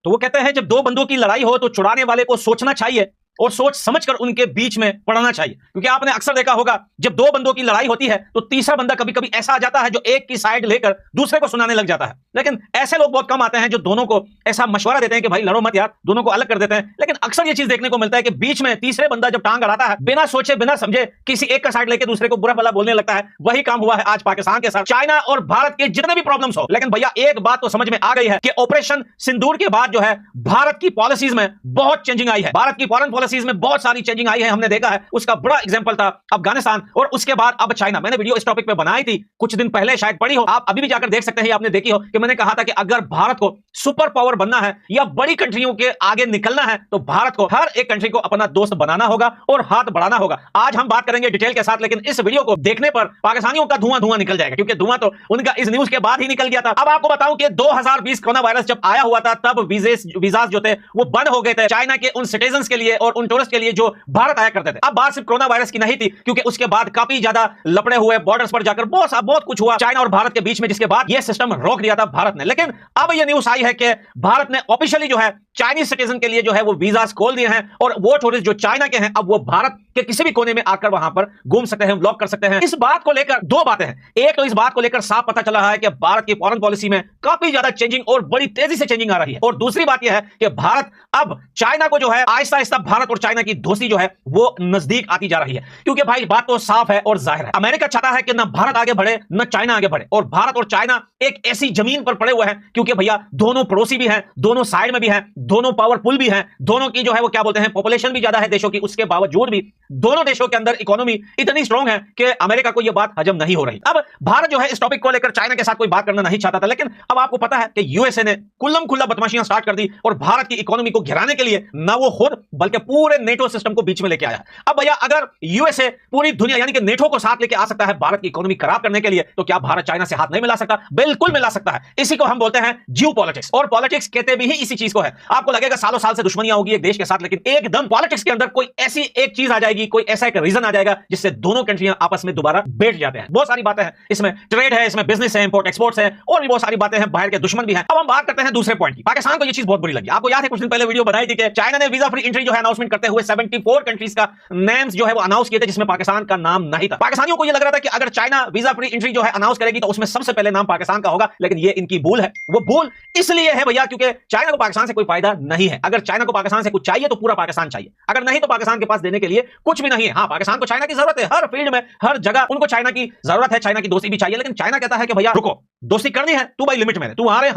तो वो कहते हैं जब दो बंदों की लड़ाई हो तो छुड़ाने वाले को सोचना चाहिए और सोच समझकर उनके बीच में पड़ना चाहिए, क्योंकि आपने अक्सर देखा होगा जब दो बंदों की लड़ाई होती है तो तीसरा बंदा कभी कभी ऐसा आ जाता है जो एक की साइड लेकर दूसरे को सुनाने लग जाता है। लेकिन ऐसे लोग बहुत कम आते हैं जो दोनों को ऐसा मशवरा देते हैं कि भाई लड़ो मत यार, दोनों को अलग कर देते हैं। लेकिन अक्सर ये चीज देखने को मिलता है कि बीच में तीसरे बंदा जब टांग अड़ाता है, बिना सोचे बिना समझे किसी एक का साइड लेकर दूसरे को बुरा भला बोलने लगता है। वही काम हुआ है आज पाकिस्तान के साथ। चाइना और भारत के जितने भी प्रॉब्लम्स हो, लेकिन भैया एक बात तो समझ में आ गई है कि ऑपरेशन सिंदूर के बाद जो है भारत की पॉलिसीज में बहुत चेंजिंग आई है। भारत की फॉरेन पॉलिसीज में बहुत सारी चेंजिंग आई है, हमने देखा है। उसका बड़ा एग्जांपल था अफगानिस्तान और उसके बाद अब चाइना। मैंने वीडियो इस टॉपिक पे बनाई थी कुछ दिन पहले, शायद पढ़ी हो आप, अभी भी जाकर देख सकते हैं, आपने देखी हो कि मैंने कहा था कि अगर भारत को सुपर पावर बनना है या बड़ी कंट्रियों के आगे निकलना है तो भारत को हर एक कंट्री को अपना दोस्त बनाना होगा और हाथ बढ़ाना होगा। आज हम बात करेंगे डिटेल के साथ, लेकिन इस वीडियो को देखने पर पाकिस्तानियों का धुआं धुआं निकल जाएगा, क्योंकि धुआं तो उनका इस न्यूज के बाद ही निकल गया था। अब आपको बताऊं कि 2020 कोरोना वायरस जब आया हुआ था तब वीजास जो थे वो बंद हो गए थे चाइना के उन सिटीजन के लिए और उन टूरिस्ट के लिए जो भारत आया करते थे। अब बात सिर्फ कोरोना वायरस की नहीं थी, क्योंकि उसके बाद काफी ज्यादा लपड़े हुए, बॉर्डर्स पर जाकर बहुत कुछ हुआ चाइना और भारत के बीच में, जिसके बाद यह सिस्टम रोक दिया था भारत ने। लेकिन अब यह न्यूज आई है कि भारत ने ऑफिशियली जो है चाइनीज सिटीजन के लिए जो है वो वीजास खोल दिए हैं और वो टूरिस्ट जो चाइना के हैं अब वो भारत के किसी भी कोने में आकर वहां पर घूम सकते हैं, व्लॉग कर सकते हैं। इस बात को लेकर दो बातें हैं। एक तो इस बात को लेकर साफ पता चला है कि भारत की फॉरेन पॉलिसी में काफी ज्यादा चेंजिंग और बड़ी तेजी से चेंजिंग आ रही है, और दूसरी बात यह है कि भारत अब चाइना को जो है आहिस्ता आहिस्ता भारत और चाइना की दोस्ती जो है वो नजदीक आती जा रही है। क्योंकि भाई बात तो साफ है और जाहिर है, अमेरिका चाहता है कि ना भारत आगे बढ़े ना चाइना आगे बढ़े, और भारत और चाइना एक ऐसी जमीन पर पड़े हुए हैं क्योंकि भैया दोनों पड़ोसी भी हैं, दोनों साइड में भी हैं, दोनों पावरफुल भी हैं, दोनों की जो है वो क्या बोलते हैं पॉपुलेशन भी ज्यादा है देशों की, उसके बावजूद भी दोनों देशों के अंदर इकोनॉमी इतनी स्ट्रांग है कि अमेरिका को यह बात हजम नहीं हो रही। अब भारत जो है इस टॉपिक को लेकर चाइना के साथ कोई बात करना नहीं चाहता था, लेकिन अब आपको पता है कि यूएसए ने कुल्लम खुल्ला बदमाशियां स्टार्ट कर दी और भारत की इकोनॉमी को गिराने के लिए ना वो खुद बल्कि पूरे नेटो सिस्टम को बीच में लेके आया। अब भैया अगर यूएसए पूरी दुनिया यानी कि नेटो को साथ लेके आ सकता है भारत की इकोनॉमी खराब करने के लिए, तो क्या भारत चाइना से हाथ नहीं मिला सकता? बिल्कुल मिला सकता है। इसी को हम बोलते हैं जियो पॉलिटिक्स, और पॉलिटिक्स कहते भी ही इसी चीज को है। आपको लगेगा सालों साल से दुश्मनियां होगी एक देश के साथ, लेकिन एकदम पॉलिटिक्स के अंदर कोई ऐसी एक चीज आ जाएगी, कोई ऐसा एक रीजन आ जाएगा जिससे दोनों कंट्रियां आपस में दोबारा बैठ जाते हैं। बहुत सारी बातें हैं इसमें, ट्रेड है, इसमें बिजनेस है, इंपोर्ट एक्सपोर्ट्स है, और भी बहुत सारी बातें हैं, बाहर के दुश्मन भी हैं। अब हम बात करते हैं दूसरे पॉइंट की। पाकिस्तान को यह चीज बहुत बुरी लगी। आपको याद है कुछ दिन पहले वीडियो बनाई थी कि चाइना ने वीजा फ्री एंट्री जो है अनाउंसमेंट करते हुए 74 कंट्रीज का नेम्स जो है वो अनाउंस किए थे, जिसमें पाकिस्तान का नाम नहीं था। पाकिस्तानियों को यह लग रहा था कि अगर चाइना वीजा फ्री एंट्री जो है अनाउंस करेगी तो उसमें सबसे पहले नाम पाकिस्तान का होगा, लेकिन ये इनकी भूल है। वो भूल इसलिए है भैया क्योंकि चाइना को पाकिस्तान से कोई फायदा नहीं है। अगर चाइना को पाकिस्तान से कुछ चाहिए तो पूरा पाकिस्तान चाहिए, अगर नहीं तो पाकिस्तान के पास देने के लिए कुछ भी नहीं है। हाँ, पाकिस्तान को चाइना की जरूरत है, हर फील्ड में हर जगह उनको चाइना की जरूरत है, चाइना की दोस्ती भी चाहिए, लेकिन चाइना कहता है कि भैया रुको, दोस्ती करनी है तू भाई लिमिट में, तू आ रहे